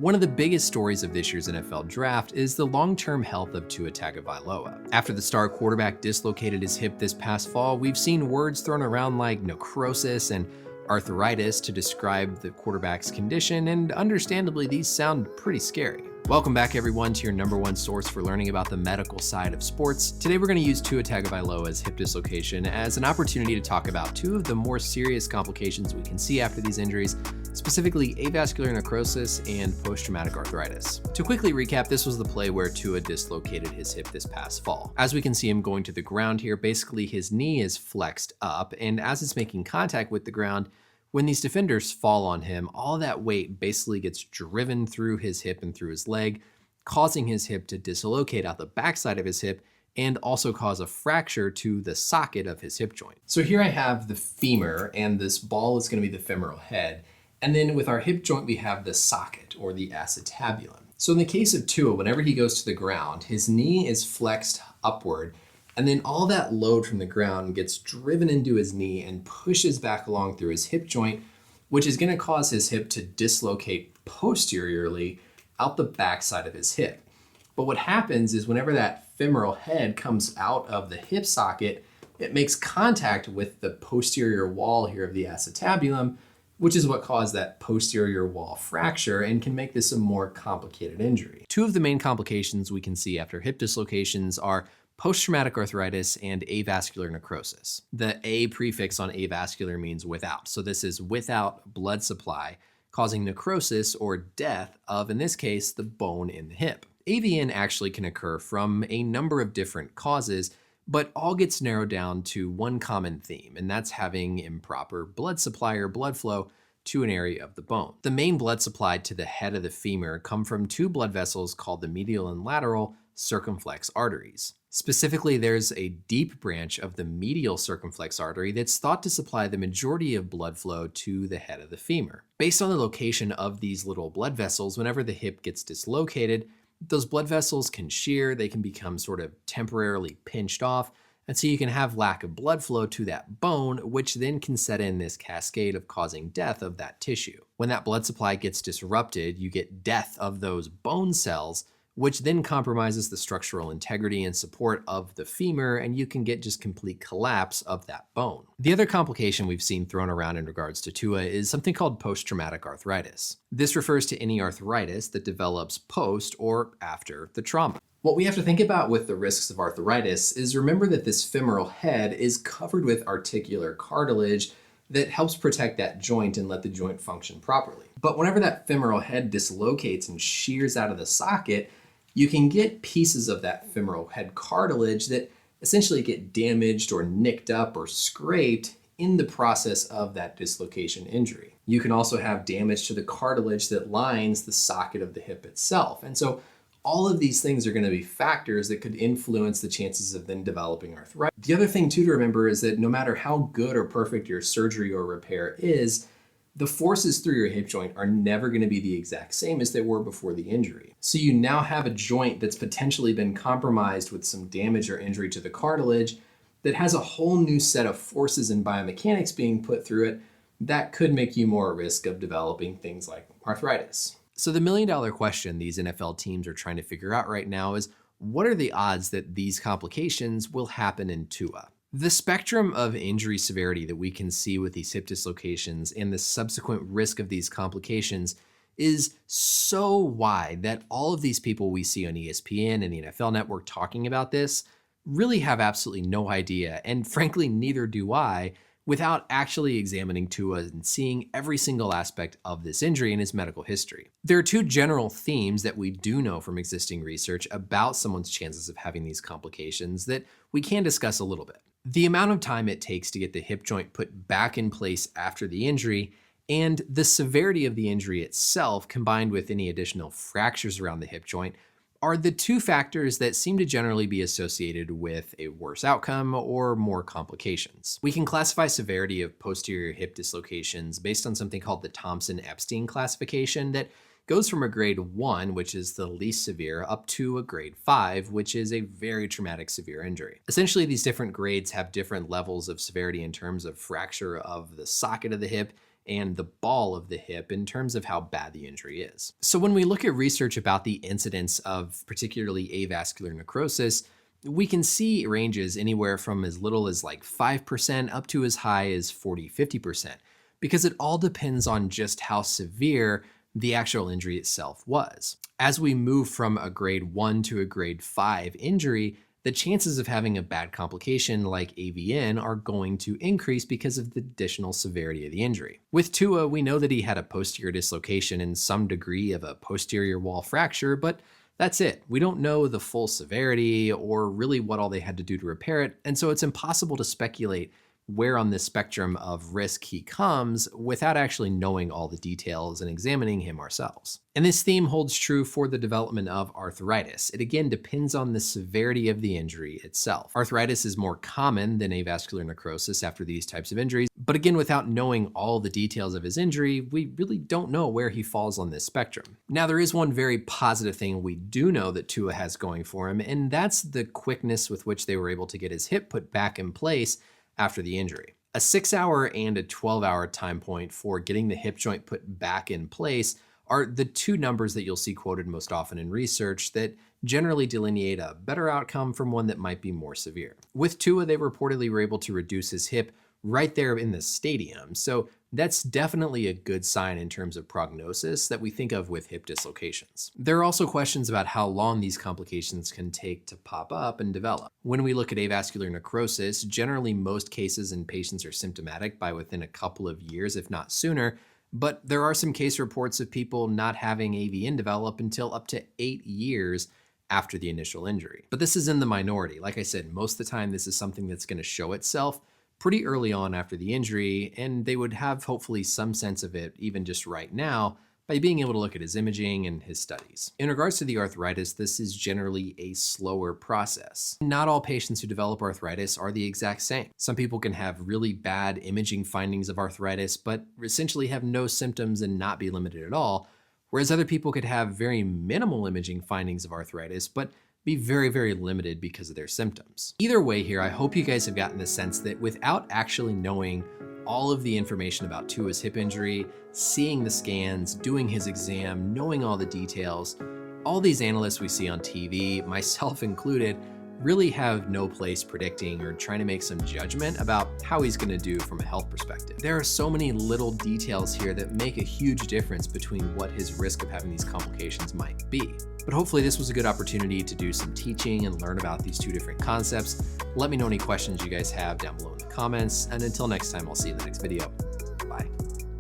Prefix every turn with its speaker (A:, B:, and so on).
A: One of the biggest stories of this year's NFL draft is the long-term health of Tua Tagovailoa. After the star quarterback dislocated his hip this past fall, we've seen words thrown around like necrosis and arthritis to describe the quarterback's condition, and understandably, these sound pretty scary. Welcome back, everyone, to your number one source for learning about the medical side of sports. Today, we're going to use Tua Tagovailoa's hip dislocation as an opportunity to talk about two of the more serious complications we can see after these injuries, specifically avascular necrosis and post-traumatic arthritis. To quickly recap, this was the play where Tua dislocated his hip this past fall. As we can see him going to the ground here, basically his knee is flexed up, and as it's making contact with the ground, when these defenders fall on him, all that weight basically gets driven through his hip and through his leg, causing his hip to dislocate out the backside of his hip and also cause a fracture to the socket of his hip joint. So here I have the femur, and this ball is going to be the femoral head. And then with our hip joint, we have the socket, or the acetabulum. So in the case of Tua, whenever he goes to the ground, his knee is flexed upward, and then all that load from the ground gets driven into his knee and pushes back along through his hip joint, which is going to cause his hip to dislocate posteriorly out the backside of his hip. But what happens is whenever that femoral head comes out of the hip socket, it makes contact with the posterior wall here of the acetabulum, which is what caused that posterior wall fracture and can make this a more complicated injury. Two of the main complications we can see after hip dislocations are post-traumatic arthritis and avascular necrosis. The A prefix on avascular means without, so this is without blood supply, causing necrosis or death of, in this case, the bone in the hip. AVN actually can occur from a number of different causes, but all gets narrowed down to one common theme, and that's having improper blood supply or blood flow to an area of the bone. The main blood supply to the head of the femur come from two blood vessels called the medial and lateral circumflex arteries. Specifically, there's a deep branch of the medial circumflex artery that's thought to supply the majority of blood flow to the head of the femur. Based on the location of these little blood vessels, whenever the hip gets dislocated, those blood vessels can shear, they can become sort of temporarily pinched off, and so you can have lack of blood flow to that bone, which then can set in this cascade of causing death of that tissue. When that blood supply gets disrupted, you get death of those bone cells, which then compromises the structural integrity and support of the femur, and you can get just complete collapse of that bone. The other complication we've seen thrown around in regards to Tua is something called post-traumatic arthritis. This refers to any arthritis that develops post or after the trauma. What we have to think about with the risks of arthritis is remember that this femoral head is covered with articular cartilage that helps protect that joint and let the joint function properly. But whenever that femoral head dislocates and shears out of the socket, you can get pieces of that femoral head cartilage that essentially get damaged or nicked up or scraped in the process of that dislocation injury. You can also have damage to the cartilage that lines the socket of the hip itself. And so all of these things are going to be factors that could influence the chances of then developing arthritis. The other thing too to remember is that no matter how good or perfect your surgery or repair is, the forces through your hip joint are never going to be the exact same as they were before the injury. So you now have a joint that's potentially been compromised with some damage or injury to the cartilage that has a whole new set of forces and biomechanics being put through it that could make you more at risk of developing things like arthritis. So the million-dollar question these NFL teams are trying to figure out right now is, what are the odds that these complications will happen in Tua? The spectrum of injury severity that we can see with these hip dislocations and the subsequent risk of these complications is so wide that all of these people we see on ESPN and the NFL Network talking about this really have absolutely no idea, and frankly, neither do I, without actually examining Tua and seeing every single aspect of this injury and his medical history. There are two general themes that we do know from existing research about someone's chances of having these complications that we can discuss a little bit. The amount of time it takes to get the hip joint put back in place after the injury, and the severity of the injury itself combined with any additional fractures around the hip joint are the two factors that seem to generally be associated with a worse outcome or more complications. We can classify severity of posterior hip dislocations based on something called the Thompson-Epstein classification that goes from a grade 1, which is the least severe, up to a grade 5, which is a very traumatic severe injury. Essentially, these different grades have different levels of severity in terms of fracture of the socket of the hip and the ball of the hip in terms of how bad the injury is. So when we look at research about the incidence of particularly avascular necrosis, we can see ranges anywhere from as little as like 5% up to as high as 40-50%, because it all depends on just how severe the actual injury itself was. As we move from a grade 1 to a grade 5 injury, the chances of having a bad complication like AVN are going to increase because of the additional severity of the injury. With Tua, we know that he had a posterior dislocation and some degree of a posterior wall fracture, but that's it. We don't know the full severity or really what all they had to do to repair it, and so it's impossible to speculate where on this spectrum of risk he comes without actually knowing all the details and examining him ourselves. And this theme holds true for the development of arthritis. It again depends on the severity of the injury itself. Arthritis is more common than avascular necrosis after these types of injuries, but again, without knowing all the details of his injury, we really don't know where he falls on this spectrum. Now, there is one very positive thing we do know that Tua has going for him, and that's the quickness with which they were able to get his hip put back in place after the injury. A 6-hour and a 12-hour time point for getting the hip joint put back in place are the two numbers that you'll see quoted most often in research that generally delineate a better outcome from one that might be more severe. With Tua, they reportedly were able to reduce his hip right there in the stadium, so that's definitely a good sign in terms of prognosis that we think of with hip dislocations. There are also questions about how long these complications can take to pop up and develop. When we look at avascular necrosis, generally most cases in patients are symptomatic by within a couple of years, if not sooner, but there are some case reports of people not having AVN develop until up to 8 years after the initial injury. But this is in the minority. Like I said, most of the time this is something that's going to show itself pretty early on after the injury, and they would have hopefully some sense of it even just right now by being able to look at his imaging and his studies. In regards to the arthritis, this is generally a slower process. Not all patients who develop arthritis are the exact same. Some people can have really bad imaging findings of arthritis, but essentially have no symptoms and not be limited at all, whereas other people could have very minimal imaging findings of arthritis, but be very, very limited because of their symptoms. Either way here, I hope you guys have gotten the sense that without actually knowing all of the information about Tua's hip injury, seeing the scans, doing his exam, knowing all the details, all these analysts we see on TV, myself included, really have no place predicting or trying to make some judgment about how he's gonna do from a health perspective. There are so many little details here that make a huge difference between what his risk of having these complications might be. But hopefully this was a good opportunity to do some teaching and learn about these two different concepts. Let me know any questions you guys have down below in the comments, and until next time, I'll see you in the next video. Bye.